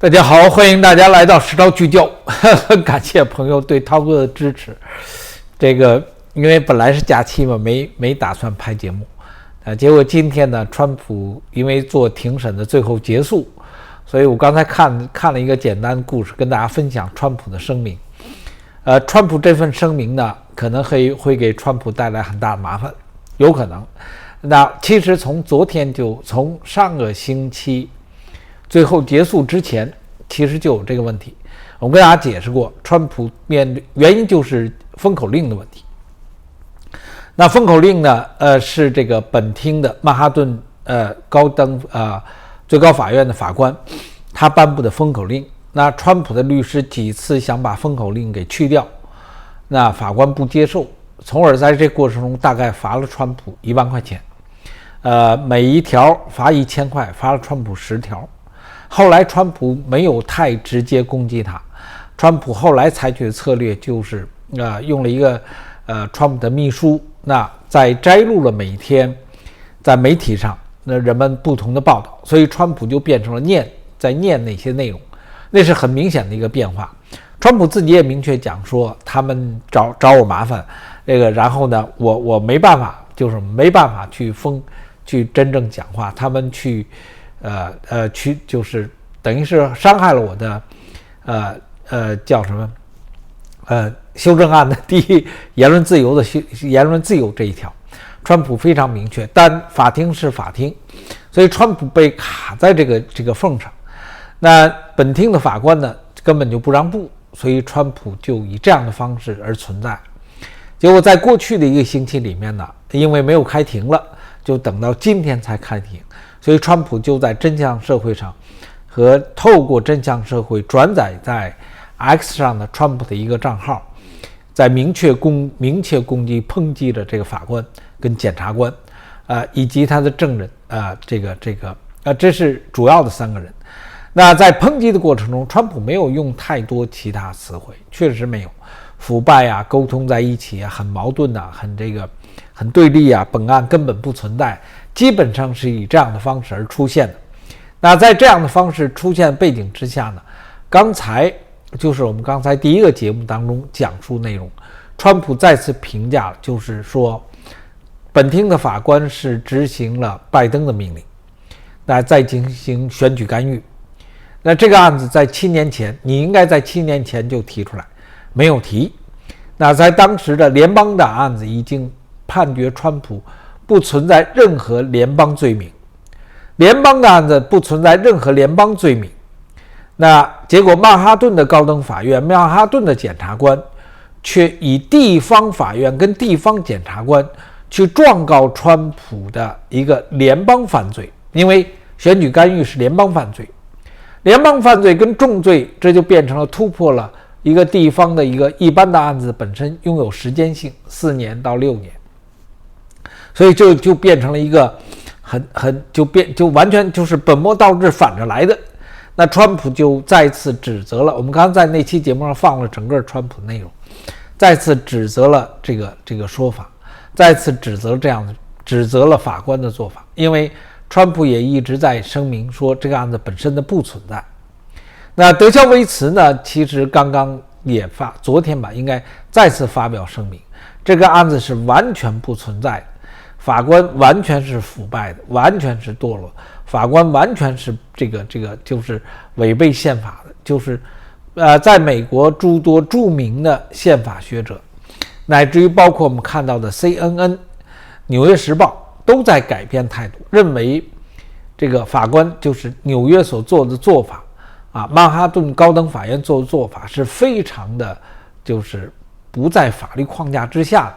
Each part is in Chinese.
大家好，欢迎大家来到实招聚焦，感谢朋友对涛哥的支持。因为本来是假期嘛，没打算拍节目，结果今天呢，川普因为做庭审的最后结束，所以我刚才看了一个简单的故事，跟大家分享川普的声明。川普这份声明呢，可能会给川普带来很大的麻烦，有可能。那其实从上个星期最后结束之前，其实就有这个问题。我跟大家解释过，川普原因就是封口令的问题。那封口令呢，是这个本庭的曼哈顿最高法院的法官他颁布的封口令。那川普的律师几次想把封口令给去掉，那法官不接受，从而在这过程中大概罚了川普1万块钱，每一条罚1000块，罚了川普10条。后来川普没有太直接攻击他，川普后来采取的策略就是用了一个川普的秘书，那在摘录了每天在媒体上那人们不同的报道，所以川普就变成了在念那些内容，那是很明显的一个变化。川普自己也明确讲说，他们找我麻烦，然后呢，我没办法，就是没办法去真正讲话，他们去就是等于是伤害了我的叫什么修正案的第一言论自由这一条，川普非常明确，但法庭是法庭，所以川普被卡在这个缝上。那本庭的法官呢，根本就不让步，所以川普就以这样的方式而存在。结果在过去的1个星期里面呢，因为没有开庭了，就等到今天才开庭，所以川普就在真相社会上和透过真相社会转载在 X 上的川普的一个账号，在明确攻击抨击的这个法官跟检察官以及他的证人这是主要的3个人。那在抨击的过程中，川普没有用太多其他词汇，确实没有腐败啊，沟通在一起啊，很矛盾啊，很对立啊，本案根本不存在，基本上是以这样的方式而出现的。那在这样的方式出现背景之下呢，我们刚才第1个节目当中讲述内容，川普再次评价，就是说本庭的法官是执行了拜登的命令，那再进行选举干预。那这个案子在7年前，你应该在7年前就提出来，没有提。那在当时的联邦的案子已经判决川普不存在任何联邦罪名，联邦的案子不存在任何联邦罪名。那结果曼哈顿的高等法院、曼哈顿的检察官却以地方法院跟地方检察官去状告川普的一个联邦犯罪，因为选举干预是联邦犯罪，联邦犯罪跟重罪，这就变成了突破了一个地方的一个一般的案子本身拥有时间性，4年到6年，所以就变成了一个就完全就是本末倒置反着来的。那川普就再次指责了，我们刚刚在那期节目上放了整个川普内容，再次指责了这个说法，再次指责了法官的做法，因为川普也一直在声明说这个案子本身的不存在。那德肖维茨呢，其实刚刚昨天吧，应该再次发表声明，这个案子是完全不存在的，法官完全是腐败的，完全是堕落，法官完全是这个就是违背宪法的，就是在美国诸多著名的宪法学者，乃至于包括我们看到的 CNN、纽约时报都在改变态度，认为这个法官就是纽约所做的做法曼哈顿高等法院做的做法是非常的，就是不在法律框架之下的。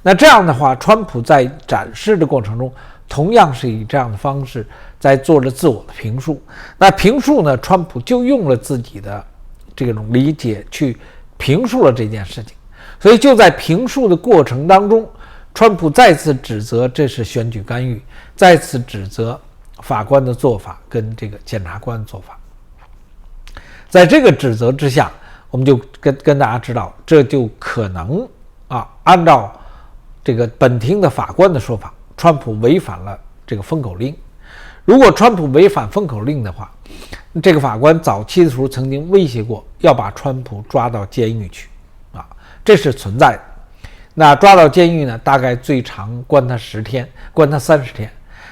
那这样的话，川普在展示的过程中，同样是以这样的方式在做着自我的评述。那评述呢，川普就用了自己的这种理解去评述了这件事情。所以就在评述的过程当中，川普再次指责这是选举干预，再次指责法官的做法跟这个检察官的做法。在这个指责之下，我们就跟大家知道，这就可能按照这个本庭的法官的说法，川普违反了这个封口令。如果川普违反封口令的话，这个法官早期的时候曾经威胁过要把川普抓到监狱去，这是存在的。那抓到监狱呢，大概最长关他10天，关他30天。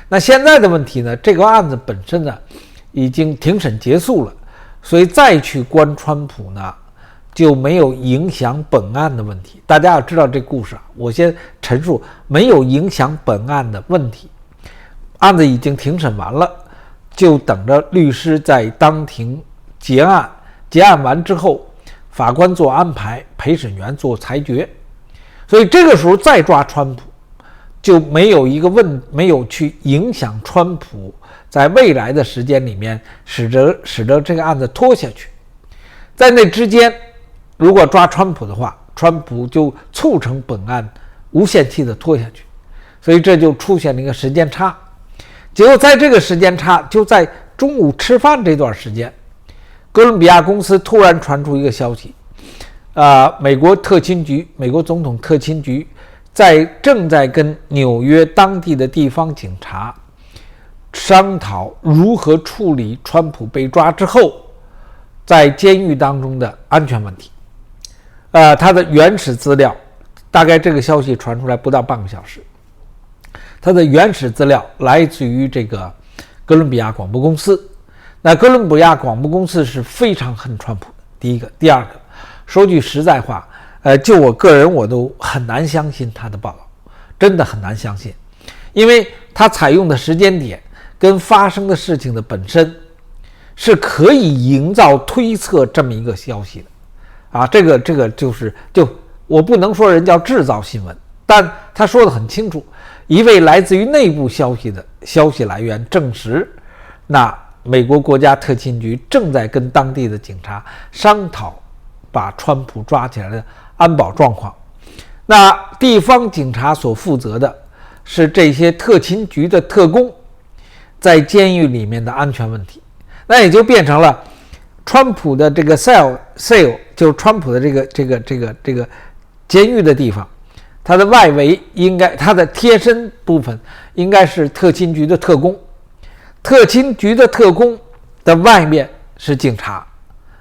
那现在的问题呢，这个案子本身呢已经庭审结束了，所以再去关川普呢就没有影响本案的问题。大家要知道这故事我先陈述，没有影响本案的问题。案子已经庭审完了，就等着律师在当庭结案。结案完之后，法官做安排，陪审员做裁决。所以这个时候再抓川普，就没有去影响川普在未来的时间里面使得这个案子拖下去。在那之间，如果抓川普的话，川普就促成本案无限期的拖下去，所以这就出现了一个时间差。结果在这个时间差，就在中午吃饭这段时间，哥伦比亚公司突然传出一个消息，美国总统特勤局正在跟纽约当地的地方警察商讨如何处理川普被抓之后在监狱当中的安全问题。他的原始资料，大概这个消息传出来不到半个小时，他的原始资料来自于这个哥伦比亚广播公司。那哥伦比亚广播公司是非常恨川普的，第一个。第二个，说句实在话，就我个人我都很难相信他的报道，真的很难相信，因为他采用的时间点跟发生的事情的本身是可以营造推测这么一个消息的这个就我不能说人叫制造新闻，但他说的很清楚，一位来自于内部消息的消息来源证实，那美国国家特勤局正在跟当地的警察商讨把川普抓起来的安保状况。那地方警察所负责的是这些特勤局的特工在监狱里面的安全问题，那也就变成了川普的这个 cell 就是川普的这个监狱的地方，它的外围它的贴身部分应该是特勤局的特工，特勤局的特工的外面是警察，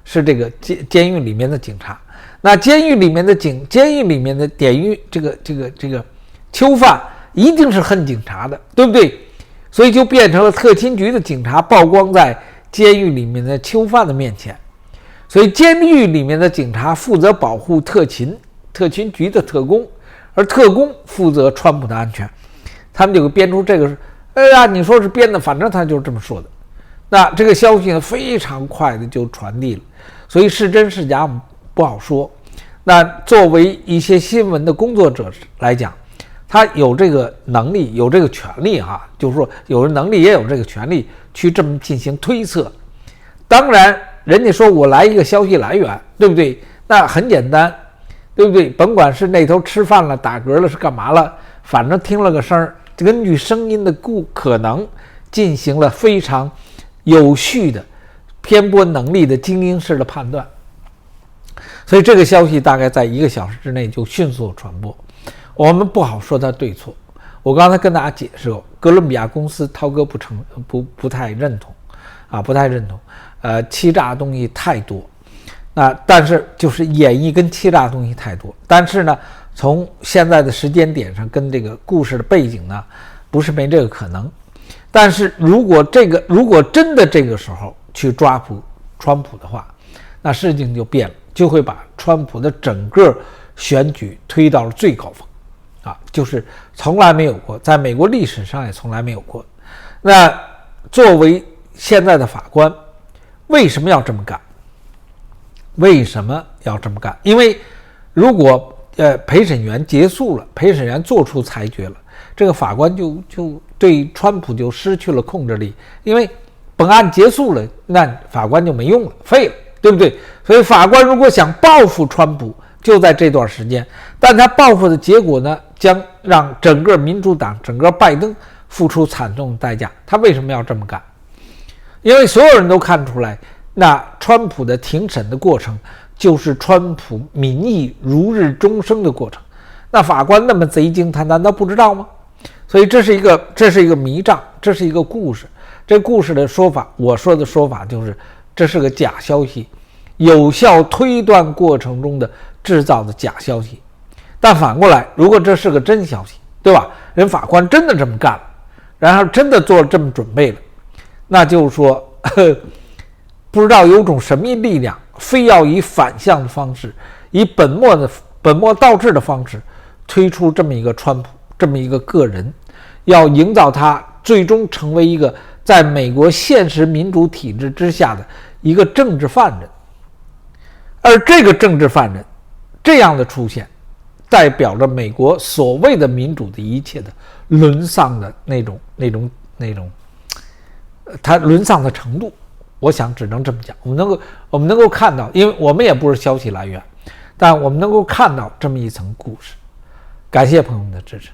是这个监狱里面的警察。那监狱里面的这个囚犯一定是恨警察的，对不对？所以就变成了特勤局的警察曝光在监狱里面的囚犯的面前，所以监狱里面的警察负责保护特勤局的特工，而特工负责川普的安全。他们就编出这个，你说是编的，反正他就是这么说的。那这个消息呢，非常快的就传递了，所以是真是假不好说。那作为一些新闻的工作者来讲，他有这个能力，有这个权利就是说有能力也有这个权利去这么进行推测。当然人家说我来一个消息来源，对不对？那很简单，对不对？甭管是那头吃饭了打嗝了是干嘛了，反正听了个声儿，根据声音的可能进行了非常有序的偏颇能力的精英式的判断。所以这个消息大概在1个小时之内就迅速传播，我们不好说它对错。我刚才跟大家解释过，哥伦比亚公司涛哥不太认同不太认同，欺诈的东西太多。但是就是演绎跟欺诈的东西太多，但是呢，从现在的时间点上跟这个故事的背景呢，不是没这个可能。但是如果真的这个时候去抓川普的话，那事情就变了，就会把川普的整个选举推到了最高峰就是从来没有过，在美国历史上也从来没有过。那作为现在的法官，为什么要这么干？因为如果陪审员结束了，陪审员做出裁决了，这个法官就对川普就失去了控制力，因为本案结束了，那法官就没用了，废了，对不对？所以法官如果想报复川普，就在这段时间，但他报复的结果呢，将让整个民主党、整个拜登付出惨重的代价。他为什么要这么干？因为所有人都看出来，那川普的庭审的过程就是川普民意如日中升的过程。那法官那么贼精，他难道不知道吗？所以这是一个迷障，这是一个故事。这故事的说法，我说的说法就是这是个假消息，有效推断过程中的制造的假消息。但反过来，如果这是个真消息，对吧？人法官真的这么干了，然后真的做了这么准备了，那就是说不知道有种神秘力量，非要以反向的方式，以本末倒置的方式推出这么一个川普，这么一个个人，要营造他最终成为一个在美国现实民主体制之下的一个政治犯人。而这个政治犯人这样的出现，代表着美国所谓的民主的一切的沦丧的那种它沦丧的程度。我想只能这么讲，我们能够看到，因为我们也不是消息来源，但我们能够看到这么一层故事。感谢朋友们的支持。